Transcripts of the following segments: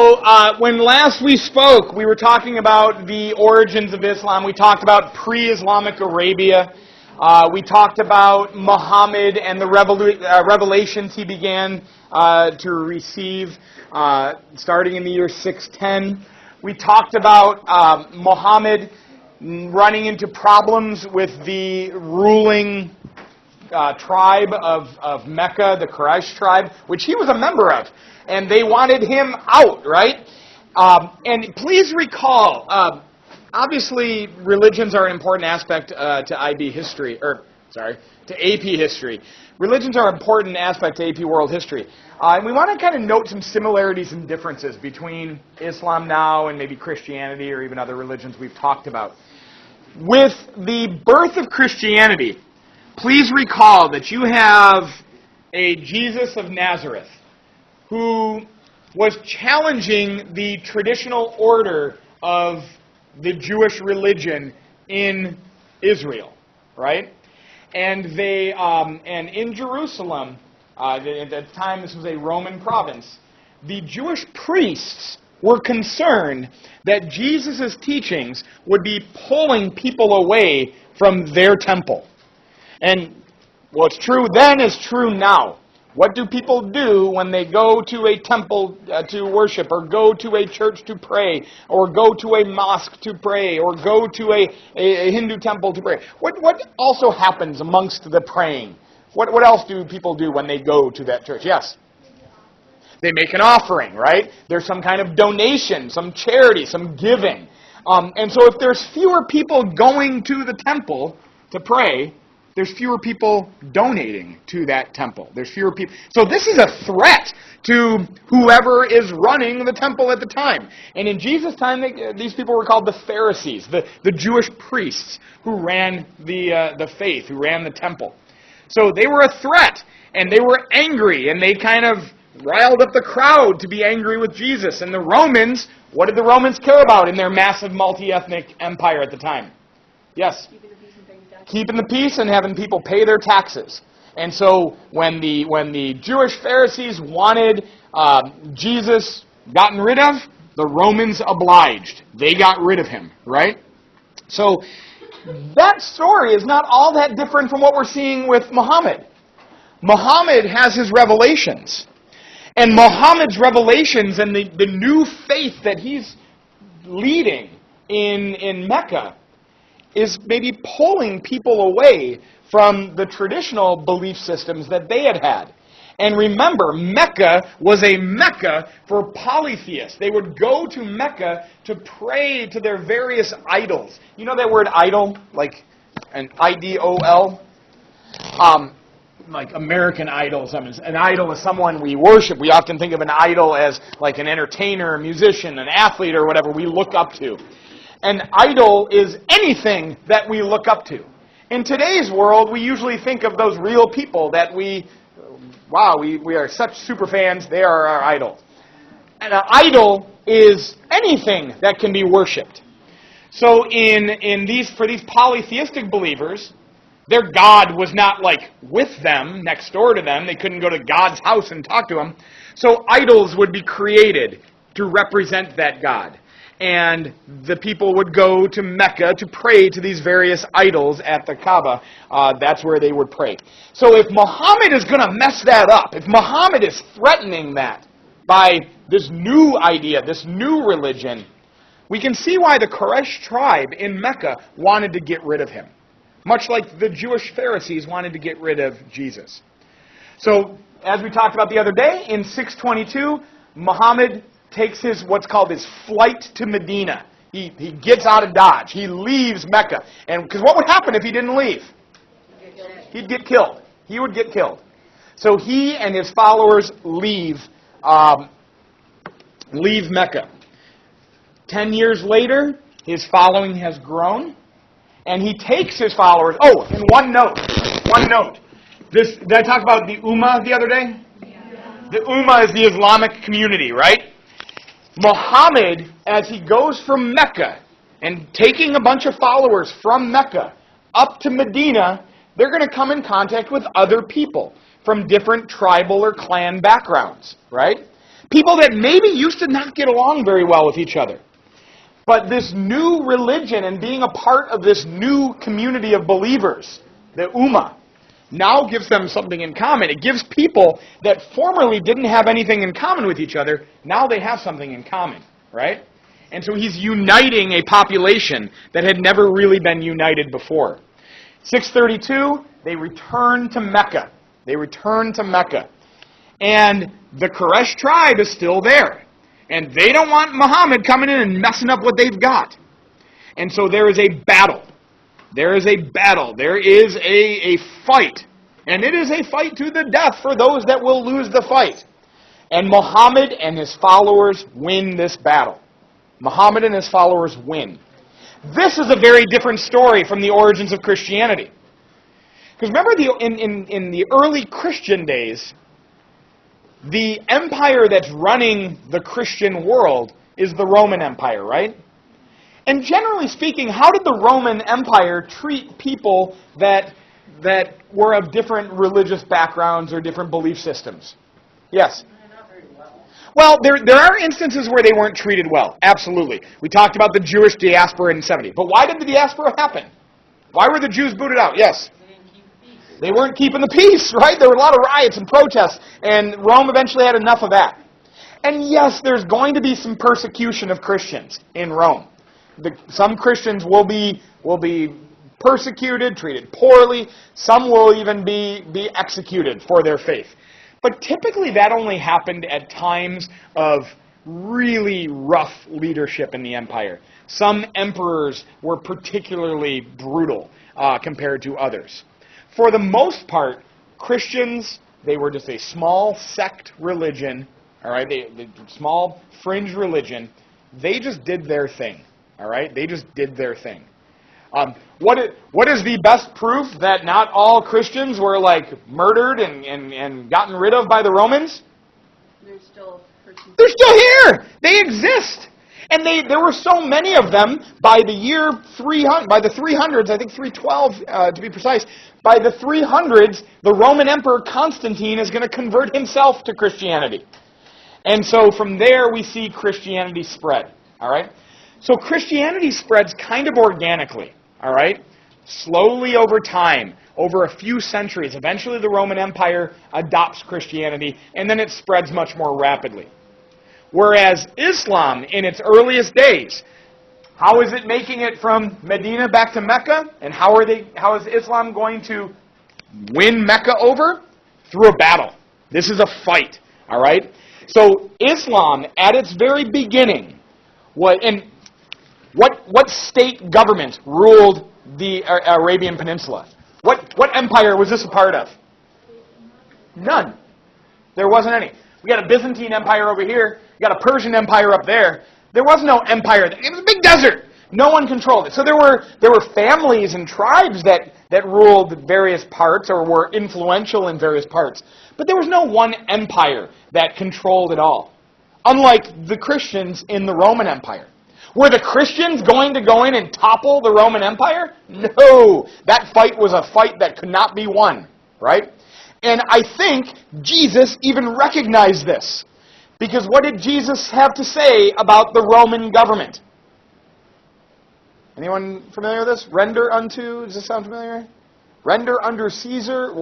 So when last we spoke, we were talking about the origins of Islam. We talked about pre-Islamic Arabia. We talked about Muhammad and the revelations he began to receive starting in the year 610. We talked about Muhammad running into problems with the ruling tribe of Mecca, the Quraysh tribe, which he was a member of. And they wanted him out, right? And please recall, obviously religions are an important aspect to IB history, to AP history. Religions are an important aspect to AP world history. And we want to kind of note some similarities and differences between Islam now and maybe Christianity or even other religions we've talked about. With the birth of Christianity, please recall that you have a Jesus of Nazareth who was challenging the traditional order of the Jewish religion in Israel, right? And and in Jerusalem, at that time this was a Roman province, the Jewish priests were concerned that Jesus' teachings would be pulling people away from their temple. And what's true then is true now. What do people do when they go to a temple to worship, or go to a church to pray, or go to a mosque to pray, or go to a Hindu temple to pray? What also happens amongst the praying? What else do people do when they go to that church? Yes? They make an offering, right? There's some kind of donation, some charity, some giving. And so if there's fewer people going to the temple to pray, there's fewer people donating to that temple. There's fewer people. So this is a threat to whoever is running the temple at the time. And in Jesus' time, these people were called the Pharisees, the Jewish priests who ran the faith, who ran the temple. So they were a threat, and they were angry, and they kind of riled up the crowd to be angry with Jesus. And the Romans, what did the Romans care about in their massive multi-ethnic empire at the time? Yes? Keeping the peace and having people pay their taxes. And so when the Jewish Pharisees wanted Jesus gotten rid of, the Romans obliged. They got rid of him, right? So that story is not all that different from what we're seeing with Muhammad. Muhammad has his revelations. And Muhammad's revelations and the new faith that he's leading in Mecca is maybe pulling people away from the traditional belief systems that they had had. And remember, Mecca was a Mecca for polytheists. They would go to Mecca to pray to their various idols. You know that word idol? Like an IDOL? Like American idols. I mean, an idol is someone we worship. We often think of an idol as like an entertainer, a musician, an athlete, or whatever we look up to. An idol is anything that we look up to. In today's world, we usually think of those real people that we are such super fans, they are our idols. And an idol is anything that can be worshipped. So for these polytheistic believers, their God was not like with them, next door to them. They couldn't go to God's house and talk to him. So idols would be created to represent that God. And the people would go to Mecca to pray to these various idols at the Kaaba. That's where they would pray. So if Muhammad is going to mess that up, if Muhammad is threatening that by this new idea, this new religion, we can see why the Quraysh tribe in Mecca wanted to get rid of him. Much like the Jewish Pharisees wanted to get rid of Jesus. So, as we talked about the other day, in 622, Muhammad takes what's called his flight to Medina. He gets out of Dodge. He leaves Mecca. And because what would happen if he didn't leave? He'd get killed. He would get killed. So he and his followers leave Mecca. 10 years later, his following has grown. And he takes his followers. Oh, and one note. Did I talk about the Ummah the other day? Yeah. The Ummah is the Islamic community, right? Muhammad, as he goes from Mecca and taking a bunch of followers from Mecca up to Medina, they're going to come in contact with other people from different tribal or clan backgrounds, right? People that maybe used to not get along very well with each other. But this new religion and being a part of this new community of believers, the Ummah, now gives them something in common. It gives people that formerly didn't have anything in common with each other, now they have something in common, right? And so he's uniting a population that had never really been united before. 632, they return to Mecca. They return to Mecca. And the Quraysh tribe is still there. And they don't want Muhammad coming in and messing up what they've got. And so there is a battle. There is a battle. There is a fight. And it is a fight to the death for those that will lose the fight. And Muhammad and his followers win this battle. Muhammad and his followers win. This is a very different story from the origins of Christianity. Because remember, in the early Christian days, the empire that's running the Christian world is the Roman Empire, right? And generally speaking, how did the Roman Empire treat people that were of different religious backgrounds or different belief systems? Yes? Not very well. Well, there are instances where they weren't treated well. Absolutely. We talked about the Jewish diaspora in 70. But why did the diaspora happen? Why were the Jews booted out? Yes? They didn't keep the peace. They weren't keeping the peace, right? There were a lot of riots and protests, and Rome eventually had enough of that. And yes, there's going to be some persecution of Christians in Rome. Some Christians will be persecuted, treated poorly. Some will even be executed for their faith. But typically that only happened at times of really rough leadership in the empire. Some emperors were particularly brutal compared to others. For the most part, Christians, they were just a small sect religion, all right, they small fringe religion. They just did their thing, all right? They just did their thing. What is the best proof that not all Christians were murdered and gotten rid of by the Romans? They're still persons. They're still here. They exist. And there were so many of them by the year 300, by the 300s, I think 312 to be precise, by the 300s, the Roman Emperor Constantine is going to convert himself to Christianity. And so from there we see Christianity spread, all right? So Christianity spreads kind of organically, all right? Slowly over time, over a few centuries. Eventually the Roman Empire adopts Christianity, and then it spreads much more rapidly. Whereas Islam, in its earliest days, how is it making it from Medina back to Mecca? And how is Islam going to win Mecca over? Through a battle. This is a fight, all right? So Islam, at its very beginning, what state government ruled the Arabian Peninsula? What empire was this a part of? None. There wasn't any. We got a Byzantine Empire over here. We got a Persian Empire up there. There was no empire. It was a big desert. No one controlled it. So there were families and tribes that ruled various parts or were influential in various parts. But there was no one empire that controlled it all. Unlike the Christians in the Roman Empire. Were the Christians going to go in and topple the Roman Empire? No. That fight was a fight that could not be won, right? And I think Jesus even recognized this. Because what did Jesus have to say about the Roman government? Anyone familiar with this? Render unto, does this sound familiar? Render unto Caesar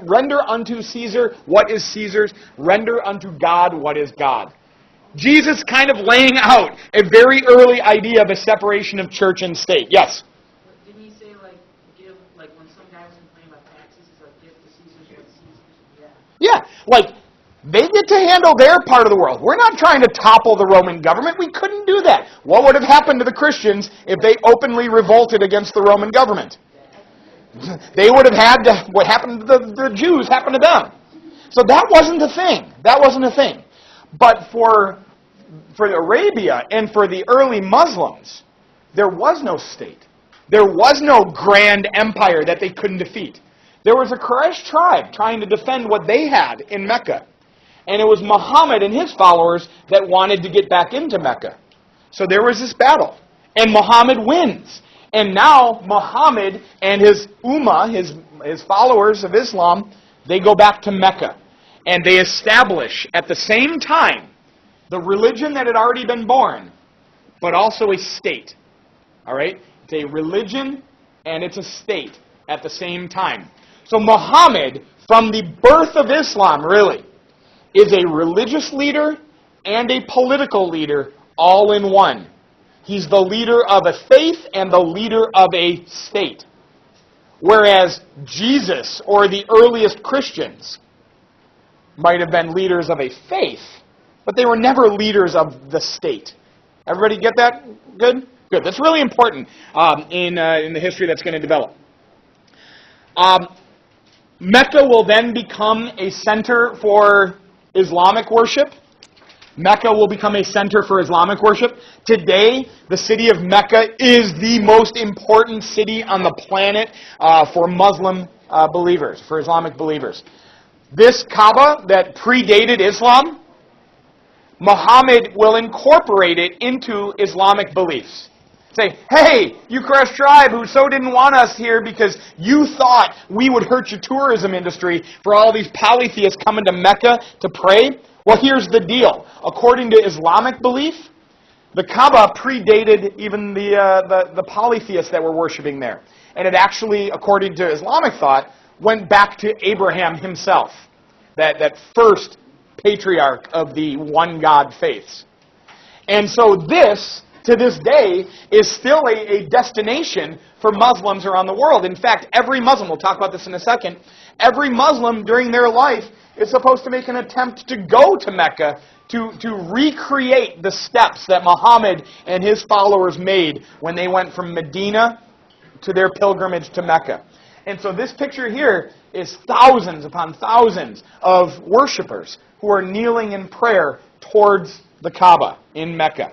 render unto Caesar what is Caesar's, render unto God what is God. Jesus kind of laying out a very early idea of a separation of church and state. Yes? Didn't he say, give, when some guy was complaining about taxes, he's like, give to Caesar's what Caesar's? Yeah, they get to handle their part of the world. We're not trying to topple the Roman government. We couldn't do that. What would have happened to the Christians if they openly revolted against the Roman government? They would have had what happened to the Jews happen to them. So that wasn't a thing. That wasn't a thing. But for Arabia and for the early Muslims, there was no state. There was no grand empire that they couldn't defeat. There was a Quraysh tribe trying to defend what they had in Mecca. And it was Muhammad and his followers that wanted to get back into Mecca. So there was this battle. And Muhammad wins. And now Muhammad and his Ummah, his followers of Islam, they go back to Mecca. And they establish at the same time the religion that had already been born, but also a state. All right? It's a religion and it's a state at the same time. So Muhammad, from the birth of Islam, really, is a religious leader and a political leader all in one. He's the leader of a faith and the leader of a state. Whereas Jesus, or the earliest Christians, might have been leaders of a faith, but they were never leaders of the state. Everybody get that? Good? Good. That's really important in the history that's going to develop. Mecca will then become a center for Islamic worship. Mecca will become a center for Islamic worship. Today, the city of Mecca is the most important city on the planet for Muslim believers, for Islamic believers. This Kaaba that predated Islam, Muhammad will incorporate it into Islamic beliefs. Say, hey, you Quraysh tribe who so didn't want us here because you thought we would hurt your tourism industry for all these polytheists coming to Mecca to pray. Well, here's the deal. According to Islamic belief, the Kaaba predated even the polytheists that were worshiping there. And it actually, according to Islamic thought, went back to Abraham himself, that first patriarch of the one God faiths. And so this, to this day, is still a destination for Muslims around the world. In fact, every Muslim, we'll talk about this in a second, every Muslim during their life is supposed to make an attempt to go to Mecca to recreate the steps that Muhammad and his followers made when they went from Medina to their pilgrimage to Mecca. And so this picture here is thousands upon thousands of worshipers who are kneeling in prayer towards the Kaaba in Mecca.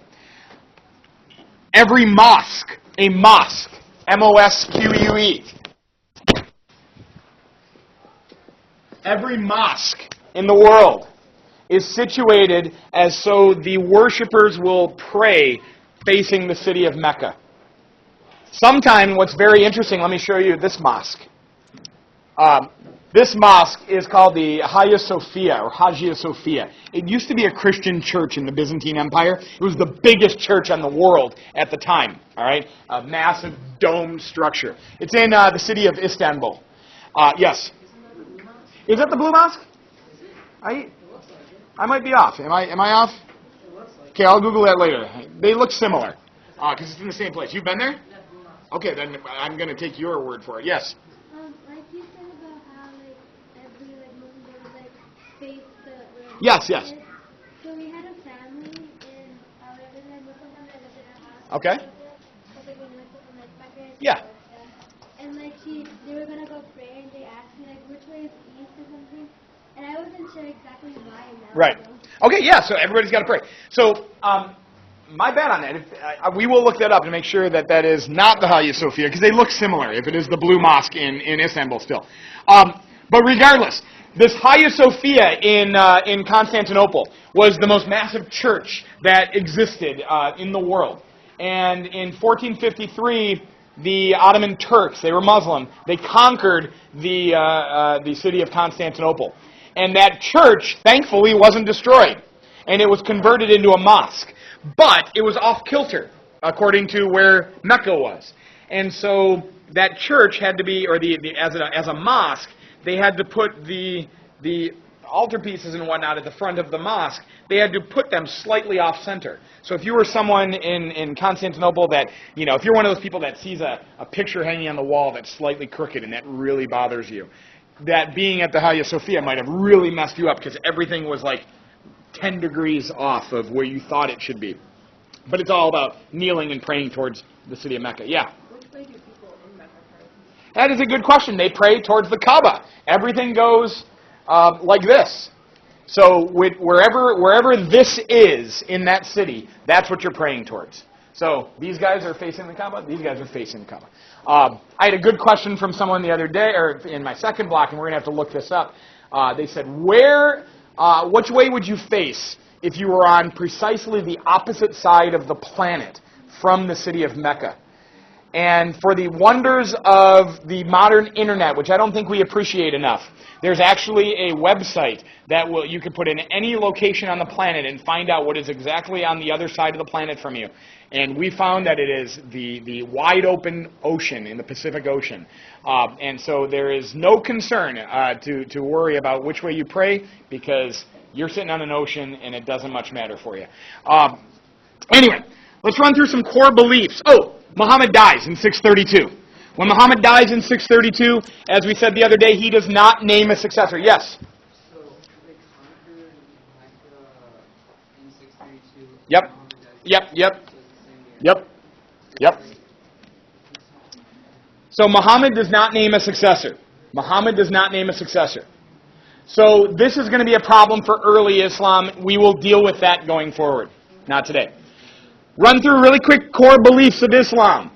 Every mosque, a mosque, M-O-S-Q-U-E. Every mosque in the world is situated as so the worshipers will pray facing the city of Mecca. Sometime, what's very interesting, let me show you this mosque. This mosque is called the Hagia Sophia, or Hagia Sophia. It used to be a Christian church in the Byzantine Empire. It was the biggest church in the world at the time. All right, a massive dome structure. It's in the city of Istanbul. Yes. Is that the Blue Mosque? I might be off. Am I off? Okay, I'll Google that later. They look similar because it's in the same place. You've been there? Okay, then I'm going to take your word for it. Yes. Like you said about how every Muslim would face the Yes, yes. So we had a family in Muslim that lived in our house. Okay. Yeah. And they were gonna go pray, and they asked me which way is east or something, and I wasn't sure exactly why. Right. Okay. Yeah. So everybody's got to pray. So my bad on that. We will look that up to make sure that is not the Hagia Sophia, because they look similar. If it is the Blue Mosque in Istanbul still, but regardless, this Hagia Sophia in Constantinople was the most massive church that existed in the world, and in 1453. The Ottoman Turks, they were Muslim, they conquered the city of Constantinople. And that church, thankfully, wasn't destroyed. And it was converted into a mosque. But it was off-kilter, according to where Mecca was. And so that church had to be, or as a mosque, they had to put the altarpieces and whatnot at the front of the mosque. They had to put them slightly off-center. So if you were someone in Constantinople that, if you're one of those people that sees a picture hanging on the wall that's slightly crooked and that really bothers you, that being at the Hagia Sophia might have really messed you up because everything was 10 degrees off of where you thought it should be. But it's all about kneeling and praying towards the city of Mecca. Yeah? Which way do people in Mecca pray? That is a good question. They pray towards the Kaaba. Everything goes like this. So wherever this is in that city, that's what you're praying towards. So these guys are facing the Kaaba. These guys are facing the Kaaba. I had a good question from someone the other day, or in my second block, and we're going to have to look this up. They said, which way would you face if you were on precisely the opposite side of the planet from the city of Mecca? and for the wonders of the modern internet, which I don't think we appreciate enough. There's actually a website that you can put in any location on the planet and find out what is exactly on the other side of the planet from you. And we found that it is the wide open ocean in the Pacific Ocean. And so there is no concern to worry about which way you pray, because you're sitting on an ocean and it doesn't much matter for you. Anyway, let's run through some core beliefs. Oh, Muhammad dies in 632. When Muhammad dies in 632, as we said the other day, he does not name a successor. Yes? So, they conquered Mecca in 632. Yep. Muhammad died in Yep. 632, so it's the same year. Yep. So Muhammad does not name a successor. Muhammad does not name a successor. So this is going to be a problem for early Islam. We will deal with that going forward. Not today. Run through really quick core beliefs of Islam.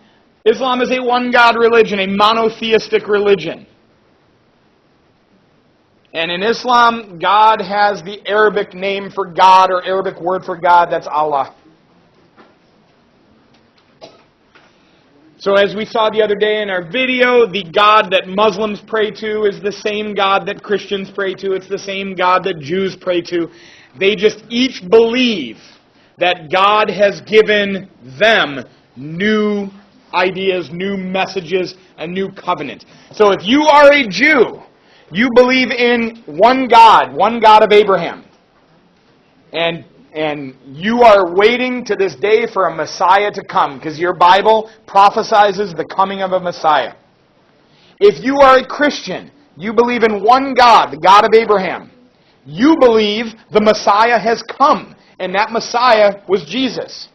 Islam is a one-God religion, a monotheistic religion. And in Islam, God has the Arabic name for God, or Arabic word for God, that's Allah. So as we saw the other day in our video, the God that Muslims pray to is the same God that Christians pray to. It's the same God that Jews pray to. They just each believe that God has given them new ideas, new messages, a new covenant. So if you are a Jew, you believe in one God of Abraham. And you are waiting to this day for a Messiah to come, because your Bible prophesizes the coming of a Messiah. If you are a Christian, you believe in one God, the God of Abraham. You believe the Messiah has come, and that Messiah was Jesus,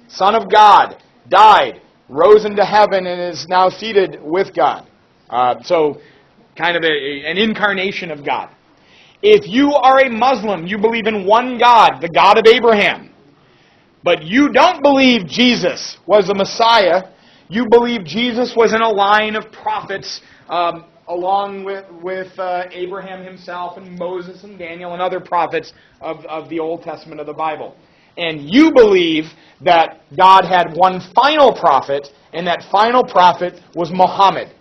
Son of God, died, rose into heaven, and is now seated with God. So, kind of an incarnation of God. If you are a Muslim, you believe in one God, the God of Abraham. But you don't believe Jesus was the Messiah. You believe Jesus was in a line of prophets along with Abraham himself and Moses and Daniel and other prophets of the Old Testament of the Bible. And you believe that God had one final prophet, and that final prophet was Muhammad.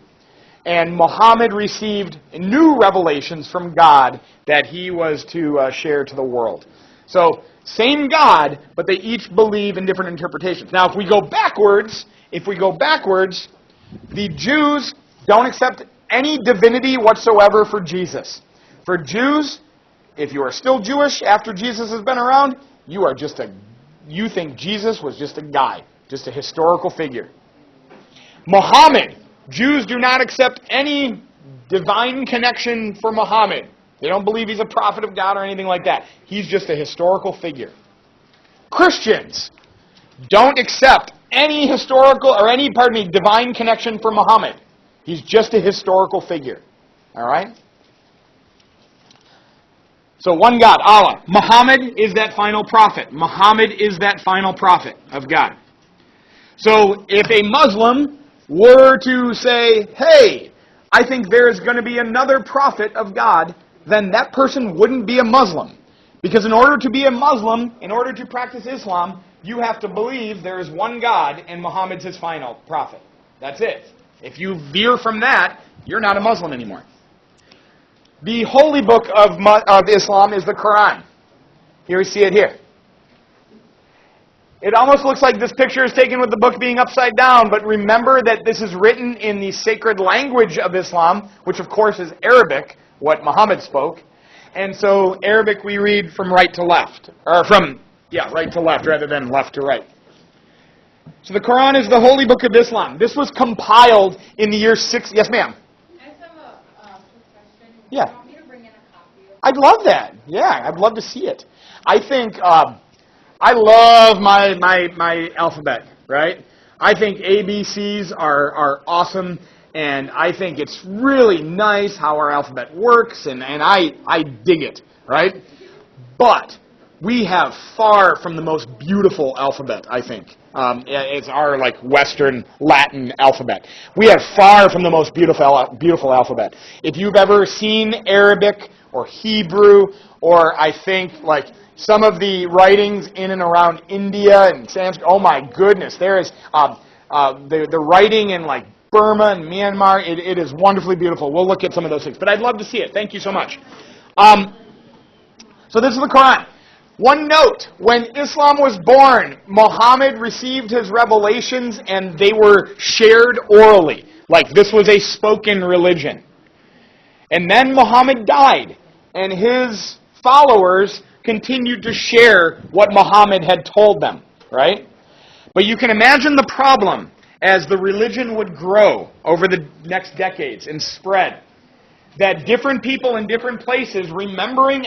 And Muhammad received new revelations from God that he was to share to the world. So, same God, but they each believe in different interpretations. Now, if we go backwards, the Jews don't accept any divinity whatsoever for Jesus. For Jews, if you are still Jewish after Jesus has been around, you think Jesus was just a guy, just a historical figure. Muhammad, Jews do not accept any divine connection for Muhammad. They don't believe he's a prophet of God or anything like that. He's just a historical figure. Christians don't accept any divine connection for Muhammad. He's just a historical figure. All right? So one God, Allah. Muhammad is that final prophet. Muhammad is that final prophet of God. So if a Muslim were to say, hey, I think there is going to be another prophet of God, then that person wouldn't be a Muslim. Because in order to be a Muslim, in order to practice Islam, you have to believe there is one God and Muhammad's his final prophet. That's it. If you veer from that, you're not a Muslim anymore. The holy book of Islam is the Quran. Here we see it here. It almost looks like this picture is taken with the book being upside down, but remember that this is written in the sacred language of Islam, which of course is Arabic, what Muhammad spoke. And so Arabic we read from right to left, or right to left rather than left to right. So the Quran is the holy book of Islam. This was compiled in the year 6... Yes, ma'am? I just have a quick question. Yeah. Do you want me to bring in a copy of I'd love that. Yeah, I'd love to see it. I think... I love my alphabet, right? I think ABCs are awesome, and I think it's really nice how our alphabet works, and I dig it, right? But we have far from the most beautiful alphabet, I think. It's our Western Latin alphabet. We have far from the most beautiful alphabet. If you've ever seen Arabic or Hebrew, or I think some of the writings in and around India and Sanskrit, oh my goodness, there is the writing in like Burma and Myanmar, it is wonderfully beautiful. We'll look at some of those things. But I'd love to see it. Thank you so much. So this is the Quran. One note, when Islam was born, Muhammad received his revelations and they were shared orally. Like this was a spoken religion. And then Muhammad died, and his followers continued to share what Muhammad had told them, right? But you can imagine the problem as the religion would grow over the next decades and spread, that different people in different places remembering,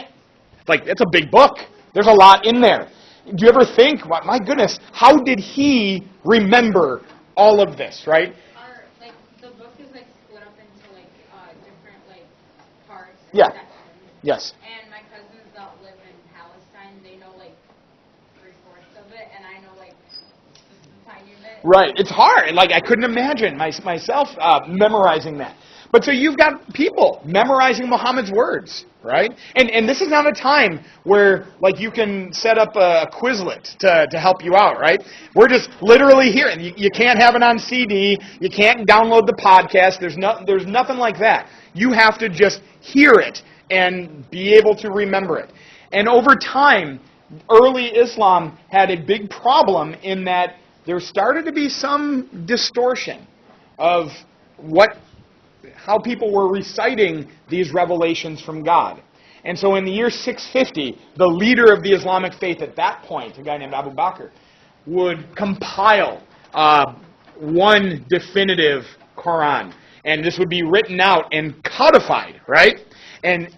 like it's a big book. There's a lot in there. Do you ever think, my goodness, how did he remember all of this, right? Or, like, the book is, like, split up into, like, different, like, parts and Yeah. sections. Yes. And my cousins that live in Palestine, they know, like, 3/4 of it, and I know, like, just a tiny bit. Right. It's hard. Like, I couldn't imagine myself memorizing that. But so you've got people memorizing Muhammad's words, right? And this is not a time where, like, you can set up a Quizlet to help you out, right? We're just literally here. And you can't have it on CD. You can't download the podcast. There's nothing like that. You have to just hear it and be able to remember it. And over time, early Islam had a big problem in that there started to be some distortion of how people were reciting these revelations from God. And so in the year 650, the leader of the Islamic faith at that point, a guy named Abu Bakr, would compile one definitive Quran. And this would be written out and codified, right? And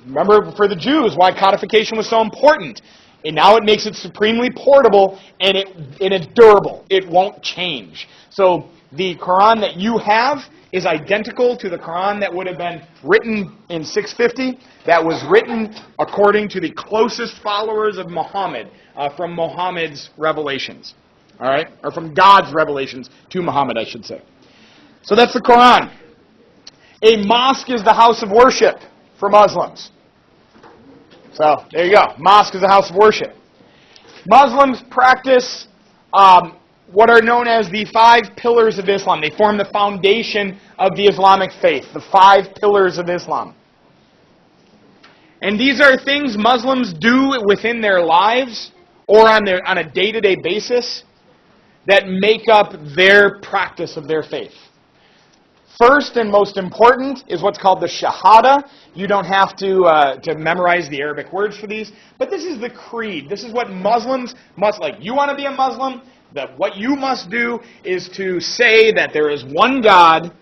remember, for the Jews, why codification was so important. And now it makes it supremely portable, and it's durable. It won't change. So the Quran that you have is identical to the Quran that would have been written in 650, that was written according to the closest followers of Muhammad, from Muhammad's revelations. All right? Or from God's revelations to Muhammad, I should say. So that's the Quran. A mosque is the house of worship for Muslims. So, there you go. Mosque is a house of worship. Muslims practice what are known as the 5 pillars of Islam. They form the foundation of the Islamic faith, the 5 pillars of Islam. And these are things Muslims do within their lives or on a day-to-day basis that make up their practice of their faith. First and most important is what's called the Shahada. You don't have to memorize the Arabic words for these, but this is the creed. This is what Muslims must, like, you want to be a Muslim? That what you must do is to say that there is one God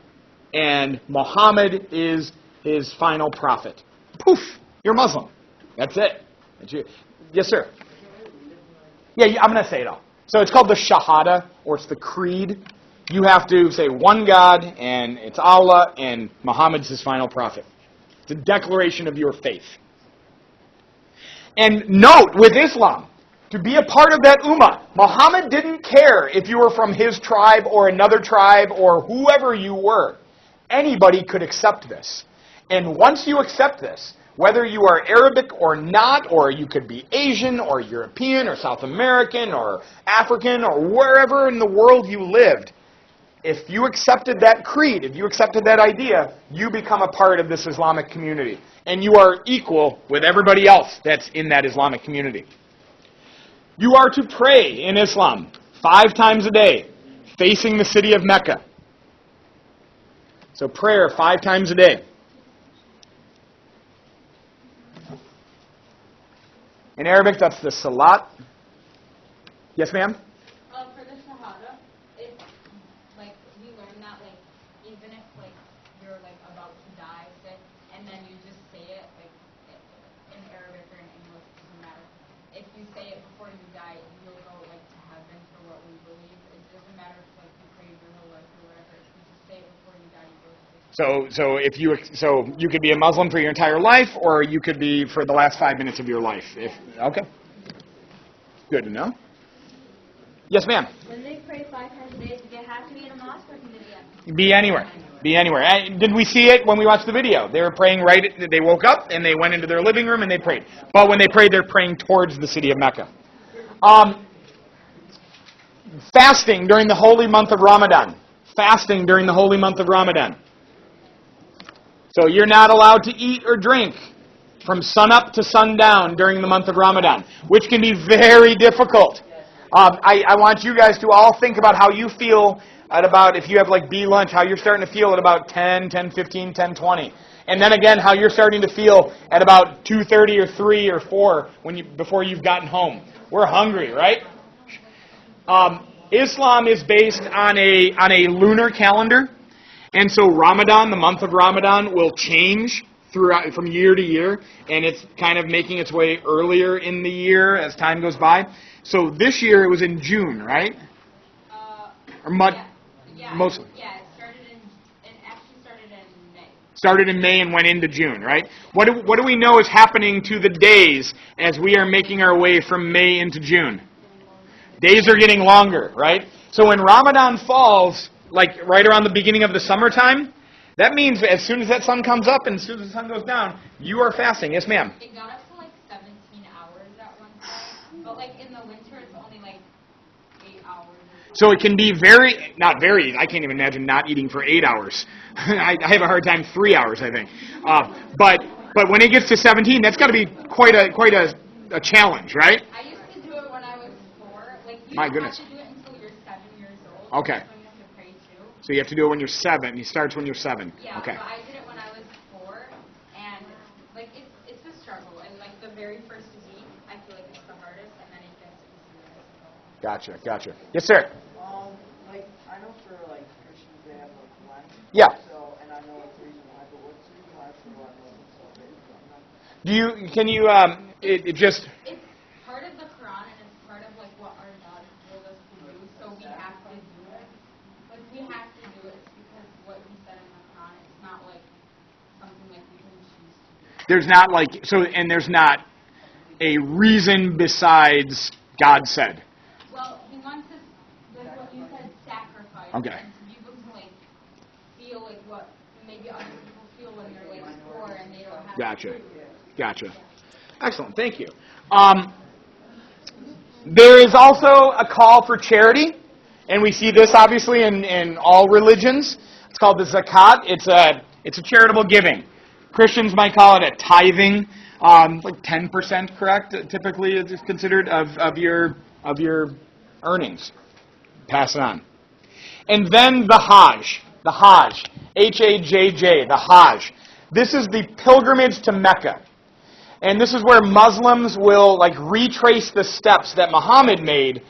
and Muhammad is his final prophet. Poof, you're Muslim. That's it. Yes, sir. Yeah, I'm going to say it all. So it's called the Shahada, or it's the creed. You have to say one God, and it's Allah, and Muhammad's his final prophet. It's a declaration of your faith. And note, with Islam, to be a part of that ummah, Muhammad didn't care if you were from his tribe or another tribe or whoever you were. Anybody could accept this. And once you accept this, whether you are Arabic or not, or you could be Asian or European or South American or African or wherever in the world you lived, if you accepted that creed, if you accepted that idea, you become a part of this Islamic community. And you are equal with everybody else that's in that Islamic community. You are to pray in Islam 5 times a day, facing the city of Mecca. So prayer 5 times a day. In Arabic, that's the salat. Yes, ma'am? For the Shahada, it's, like, we learn that, like, even if, like, you're, like, about to die, say, and then you just say it, like, in Arabic or in English, it doesn't matter. If you say it before you die, you'll go, like, to heaven for what we believe. It doesn't matter if, like, you pray your whole life or whatever. If you just say it before you die, you go to heaven. So you could be a Muslim for your entire life, or you could be for the last 5 minutes of your life. Okay. Good to know. Yes, ma'am. When they pray 5 times a day, do they have to be in a mosque or can they Be anywhere. Be anywhere. Did we see it when we watched the video? They were praying they woke up and they went into their living room and they prayed. But when they prayed, they're praying towards the city of Mecca. fasting during the holy month of Ramadan. Fasting during the holy month of Ramadan. So you're not allowed to eat or drink from sunup to sundown during the month of Ramadan, which can be very difficult. I want you guys to all think about how you feel at about, if you have like B lunch, how you're starting to feel at about 10, 10:15, 10:20. And then again, how you're starting to feel at about 2:30 or 3 or 4 before you've gotten home. We're hungry, right? Islam is based on a lunar calendar. And so Ramadan, the month of Ramadan, will change throughout from year to year, and it's kind of making its way earlier in the year as time goes by. So this year it was in June, right? Mostly. Yeah, it actually started in May. Started in May and went into June, right? What do we know is happening to the days as we are making our way from May into June? Days are getting longer, right? So when Ramadan falls, like right around the beginning of the summertime, that means as soon as that sun comes up and as soon as the sun goes down, you are fasting. Yes, ma'am? It got up to like 17 hours at one time, but like in the winter it's only like 8 hours. So it can be I can't even imagine not eating for 8 hours. I have a hard time 3 hours, I think. But when it gets to 17, that's got to be quite a challenge, right? I used to do it when I was 4. Like you My don't goodness. have to do it until you're 7 years old. Okay. That's when you have to pray too. So you have to do it when you're 7. It starts when you're 7. Yeah, Okay. but I did it when I was 4, and like it's a struggle. And like the very first week, I feel like it's the hardest, and then it gets easier as it goes. Gotcha. Yes, sir. Like, I know for, like, Christians, they have, like, Lent. Yeah. So, and I know, like, the reason why, but what's the reason why for, like, Muslims celebrate? It's part of the Quran, and it's part of like what our God told us to do. So we have to do it. Like we have to do it because what He said in the Quran. It's not like something like we can choose to do. There's not a reason besides God said. Well, He wants us, like what you said, sacrifice. Okay. And to be able to like feel like what maybe other people feel when they're like poor and they don't have. Gotcha. Excellent. Thank you. There is also a call for charity, and we see this obviously in all religions. It's called the zakat. It's a charitable giving. Christians might call it a tithing, like 10%, correct? Typically, it's considered of your earnings. Pass it on. And then the Hajj, Hajj, the Hajj. This is the pilgrimage to Mecca. And this is where Muslims will like retrace the steps that Muhammad made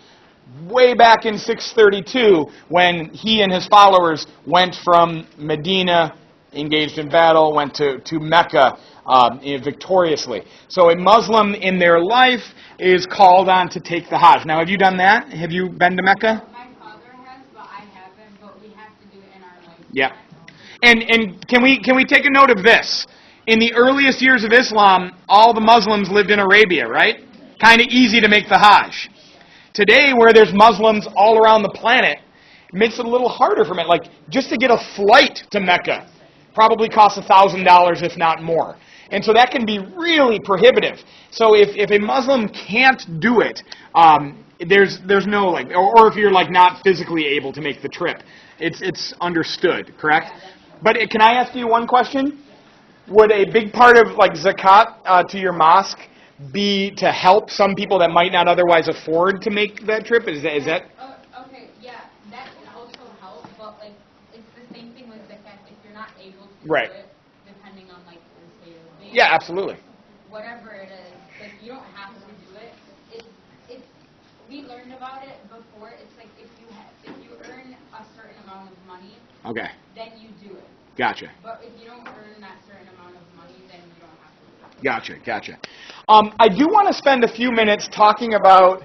way back in 632 when he and his followers went from Medina, engaged in battle, went to Mecca victoriously. So a Muslim in their life is called on to take the Hajj. Now, have you done that? Have you been to Mecca? My father has, but I haven't. But we have to do it in our lifetime. Yeah. And can we take a note of this? In the earliest years of Islam, all the Muslims lived in Arabia, right? Kind of easy to make the Hajj. Today, where there's Muslims all around the planet, it makes it a little harder for me. Like, just to get a flight to Mecca probably costs $1,000, if not more. And so that can be really prohibitive. So if a Muslim can't do it, there's no, like, or if you're, like, not physically able to make the trip, it's understood, correct? But can I ask you one question? Would a big part of like zakat to your mosque be to help some people that might not otherwise afford to make that trip? Is that? Okay, yeah, that can also help, but like it's the same thing with zakat. If you're not able to Right. do it, depending on like the state of the Yeah, absolutely. whatever it is, like you don't have to do it. It's we learned about it before. It's like if you earn a certain amount of money, Okay, then you do it. gotcha. But if you don't earn that certain amount of money, then you don't have to do it. Gotcha. I do want to spend a few minutes talking about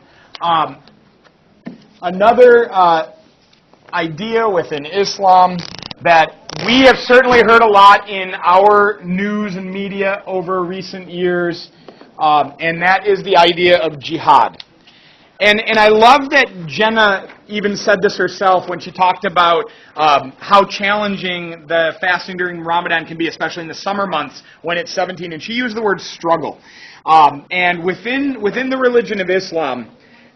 another idea within Islam that we have certainly heard a lot in our news and media over recent years, and that is the idea of jihad. And I love that Jenna even said this herself when she talked about how challenging the fasting during Ramadan can be, especially in the summer months when it's 17. And she used the word struggle. And within the religion of Islam,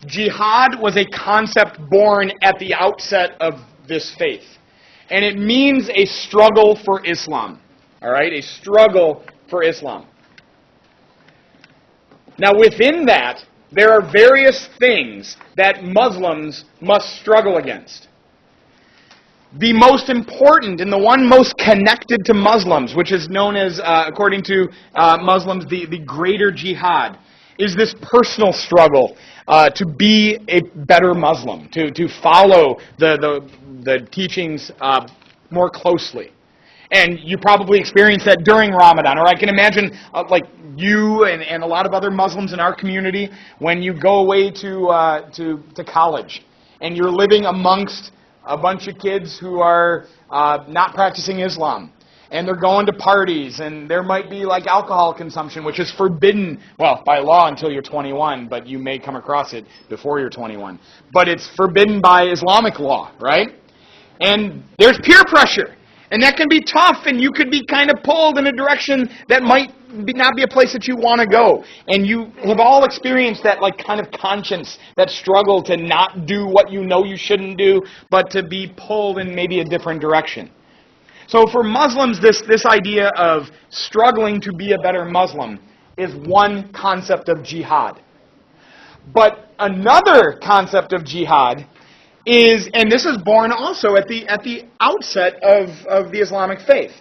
Jihad was a concept born at the outset of this faith. And it means a struggle for Islam. All right? A struggle for Islam. Now, within that, there are various things that Muslims must struggle against. The most important and the one most connected to Muslims, which is known as, according to Muslims, the greater jihad, is this personal struggle to be a better Muslim, to follow the teachings more closely. And you probably experienced that during Ramadan, or I can imagine like you and a lot of other Muslims in our community, when you go away to college and you're living amongst a bunch of kids who are not practicing Islam, and they're going to parties, and there might be like alcohol consumption, which is forbidden, well, by law until you're 21, but you may come across it before you're 21. But it's forbidden by Islamic law, right? And there's peer pressure, and that can be tough, and you could be kind of pulled in a direction that might not be a place that you want to go. And you have all experienced that like kind of conscience, that struggle to not do what you know you shouldn't do, but to be pulled in maybe a different direction. So for Muslims, this idea of struggling to be a better Muslim is one concept of jihad. But another concept of jihad is, and this is born also at the outset of the Islamic faith.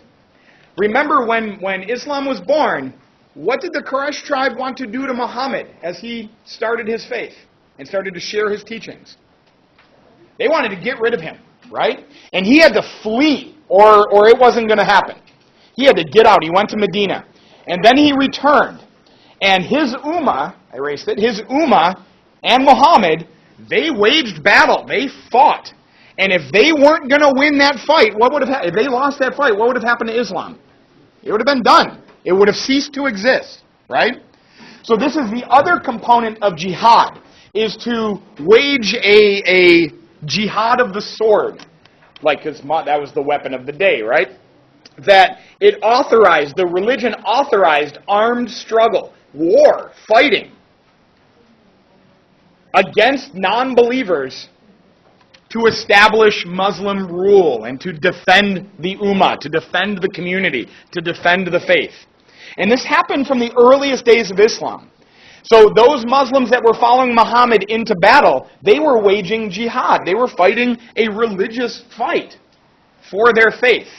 Remember when Islam was born, what did the Quraysh tribe want to do to Muhammad as he started his faith and started to share his teachings? They wanted to get rid of him, right? And he had to flee, or it wasn't going to happen. He had to get out. He went to Medina. And then he returned. And his ummah, I erased it, his ummah and Muhammad, they waged battle. They fought. And if they weren't going to win that fight, what would have happened? If they lost that fight, what would have happened to Islam? It would have been done. It would have ceased to exist, right? So this is the other component of jihad, is to wage a jihad of the sword, like because that was the weapon of the day, right? That it authorized, the religion authorized armed struggle, war, fighting against non-believers to establish Muslim rule and to defend the ummah, to defend the community, to defend the faith. And this happened from the earliest days of Islam. So those Muslims that were following Muhammad into battle, they were waging jihad. They were fighting a religious fight for their faith.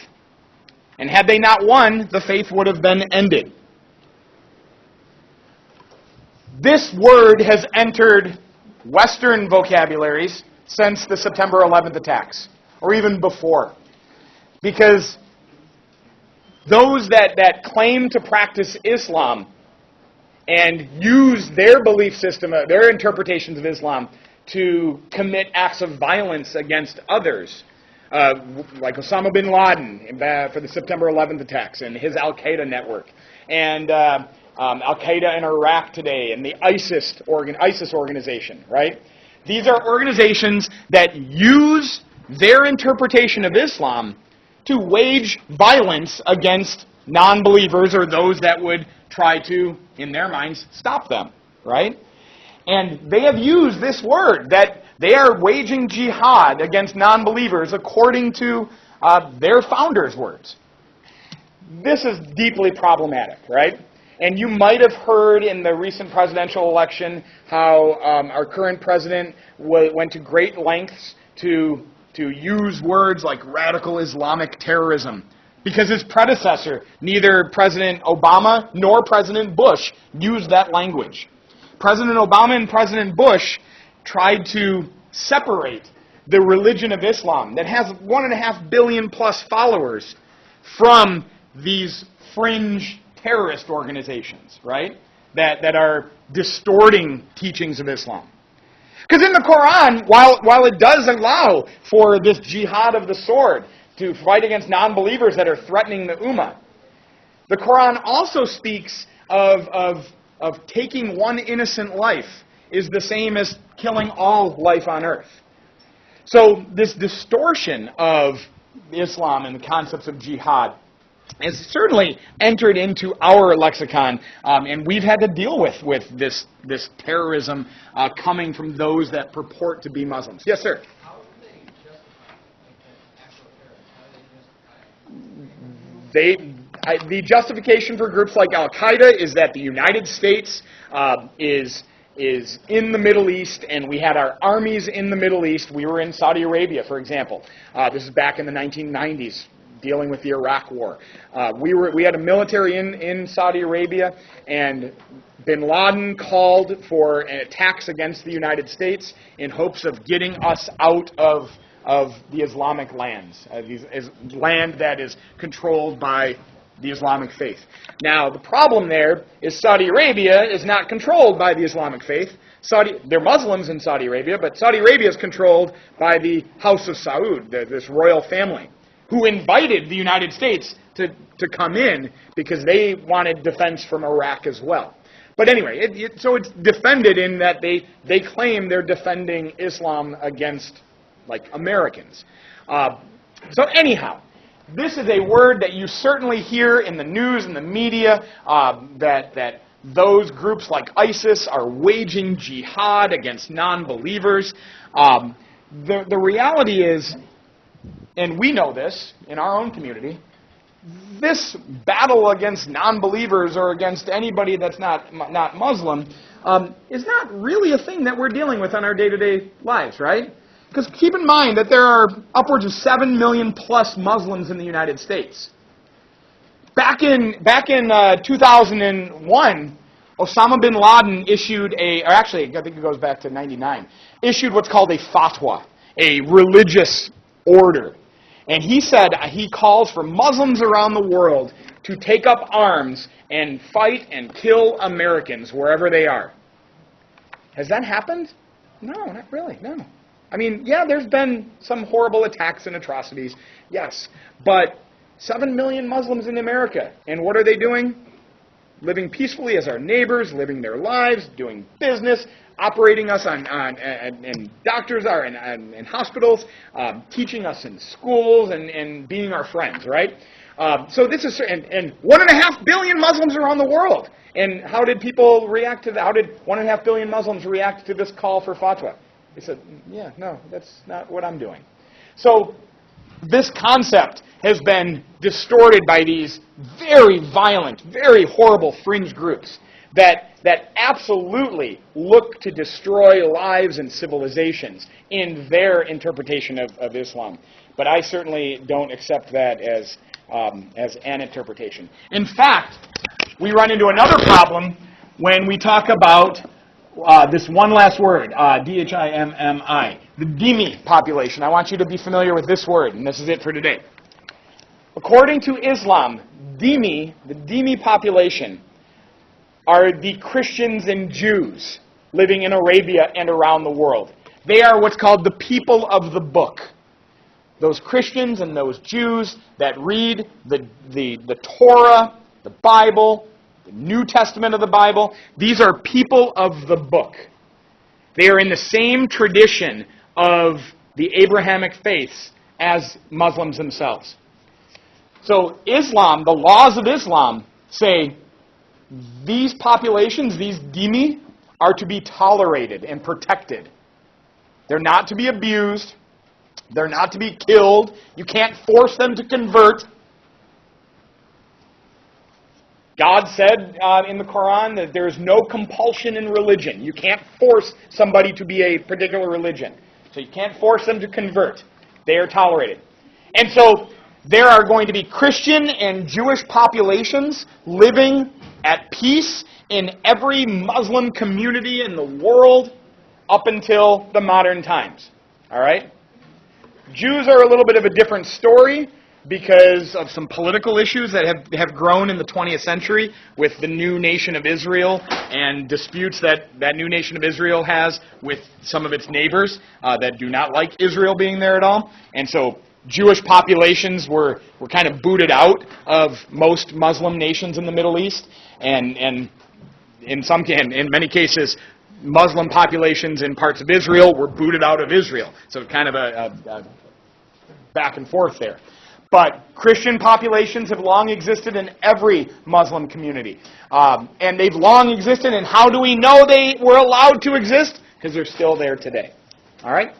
And had they not won, the faith would have been ended. This word has entered Western vocabularies since the September 11th attacks, or even before. Because those that claim to practice Islam and use their belief system, their interpretations of Islam, to commit acts of violence against others, like Osama bin Laden for the September 11th attacks and his Al-Qaeda network, and Al-Qaeda in Iraq today, and the ISIS organization, right? These are organizations that use their interpretation of Islam to wage violence against non-believers or those that would try to, in their minds, stop them, right? And they have used this word, that they are waging jihad against non-believers according to their founders' words. This is deeply problematic, right? And you might have heard in the recent presidential election how our current president went to great lengths to use words like radical Islamic terrorism, because his predecessor, neither President Obama nor President Bush, used that language. President Obama and President Bush tried to separate the religion of Islam that has 1.5 billion plus followers from these fringe terrorist organizations, right? That are distorting teachings of Islam. Because in the Quran, while it does allow for this jihad of the sword to fight against non-believers that are threatening the ummah, the Quran also speaks of taking one innocent life is the same as killing all life on earth. So this distortion of Islam and the concepts of jihad has certainly entered into our lexicon, and we've had to deal with this terrorism coming from those that purport to be Muslims. Yes, sir. How do they justify like actual terrorists? How do they justify it? The justification for groups like Al-Qaeda is that the United States is in the Middle East, and we had our armies in the Middle East. We were in Saudi Arabia, for example. This is back in the 1990s, dealing with the Iraq War. We had a military in Saudi Arabia, and bin Laden called for attacks against the United States in hopes of getting us out of the Islamic lands, land that is controlled by the Islamic faith. Now, the problem there is Saudi Arabia is not controlled by the Islamic faith. They're Muslims in Saudi Arabia, but Saudi Arabia is controlled by the House of Saud, this royal family, who invited the United States to come in because they wanted defense from Iraq as well. But anyway, so it's defended in that they claim they're defending Islam against, like, Americans. So anyhow, this is a word that you certainly hear in the news and the media, that those groups like ISIS are waging jihad against non-believers. The reality is, and we know this in our own community, this battle against non-believers or against anybody that's not Muslim is not really a thing that we're dealing with on our day-to-day lives, right? Because keep in mind that there are upwards of 7 million plus Muslims in the United States. Back in 2001, Osama bin Laden issued I think it goes back to 99, issued what's called a fatwa, a religious order. And he said he calls for Muslims around the world to take up arms and fight and kill Americans wherever they are. Has that happened? No, not really, no. I mean, yeah, there's been some horrible attacks and atrocities, yes. But 7 million Muslims in America, and what are they doing? Living peacefully as our neighbors, living their lives, doing business, operating us and doctors are in hospitals, teaching us in schools, and being our friends, right? So this is, and 1.5 billion Muslims around the world. And how did people react to that? How did 1.5 billion Muslims react to this call for fatwa? They said, yeah, no, that's not what I'm doing. So this concept has been distorted by these very violent, very horrible fringe groups that absolutely look to destroy lives and civilizations in their interpretation of Islam. But I certainly don't accept that as an interpretation. In fact, we run into another problem when we talk about this one last word, dhimmi, the dhimmi population. I want you to be familiar with this word, and this is it for today. According to Islam, dhimmi, the dhimmi population, are the Christians and Jews living in Arabia and around the world. They are what's called the people of the book. Those Christians and those Jews that read the Torah, the Bible, the New Testament of the Bible, these are people of the book. They are in the same tradition of the Abrahamic faiths as Muslims themselves. So Islam, the laws of Islam say these populations, these dhimmi, are to be tolerated and protected. They're not to be abused. They're not to be killed. You can't force them to convert. God said in the Quran that there is no compulsion in religion. You can't force somebody to be a particular religion. So you can't force them to convert. They are tolerated. And so there are going to be Christian and Jewish populations living at peace in every Muslim community in the world up until the modern times. All right? Jews are a little bit of a different story because of some political issues that have grown in the 20th century with the new nation of Israel and disputes that new nation of Israel has with some of its neighbors that do not like Israel being there at all. And so Jewish populations were kind of booted out of most Muslim nations in the Middle East, and in many cases, Muslim populations in parts of Israel were booted out of Israel. So kind of a back and forth there. But Christian populations have long existed in every Muslim community. And they've long existed, and how do we know they were allowed to exist? Because they're still there today. All right?